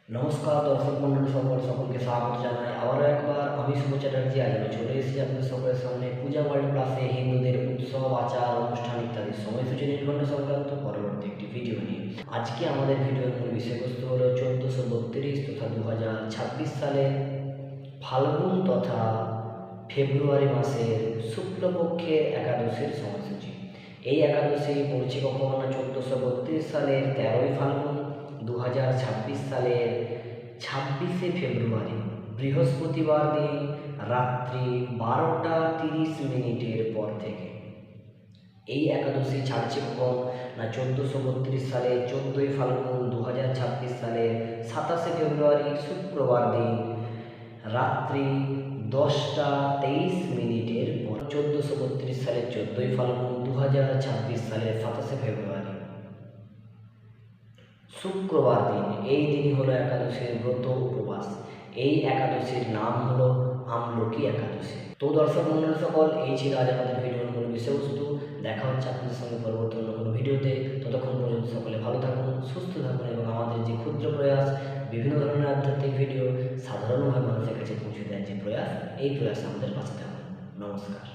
নমস্কার দর্শক মন্ডলী সকলকে স্বাগত জানাই আবারও একবার। আমি শুভ চ্যাটার্জি আজ আমি চলে এসেছি আপনাদের সকলের সামনে পূজা ওয়ার্ল্ড প্লাসে হিন্দুদের উৎসব আচার অনুষ্ঠান ইত্যাদি সময়সূচি নির্মাণ সংক্রান্ত পরবর্তী একটি ভিডিও নিয়ে। আজকে আমাদের ভিডিওর মূল বিষয়বস্তু হলো 1432 তথা 2026 সালের ফাল্গুন তথা ফেব্রুয়ারি মাসের শুক্লপক্ষের একাদশীর সময়সূচি। এই একাদশী পড়ছে কখন না 1432 সালের 13ই ফাল্গুন, 2026 সালের 26শে ফেব্রুয়ারি বৃহস্পতিবার দিন রাত্রি 12:30 পর থেকে। এই একাদশী ছাড়ছে কখন না 1432 সালের 14ই ফাল্গুন, 2026 সালের 27শে ফেব্রুয়ারি শুক্রবার দিন রাত্রি 10:23 পর। 1432 সালের 14ই ফাল্গুন, 2026 সালের 27শে ফেব্রুয়ারি শুক্রবার দিন। এই দিনই হলো একাদশীর ব্রত উপবাস। এই একাদশীর নাম হলো আমলকি একাদশী। তো দর্শক মন্ডলী সকল, এই ছিল আজ আমাদের ভিডিওর মূল বিষয়বস্তু। দেখা হচ্ছে আপনাদের সঙ্গে পরবর্তী অন্য কোনো ভিডিওতে। ততক্ষণ পর্যন্ত সকলে ভালো থাকুন, সুস্থ থাকুন এবং আমাদের যে ক্ষুদ্র প্রয়াস, বিভিন্ন ধরনের আধ্যাত্মিক ভিডিও সাধারণভাবে মানুষের কাছে পৌঁছে দেওয়ার যে প্রয়াস, এই প্রয়াস আমাদের পাশে থাকুন। নমস্কার।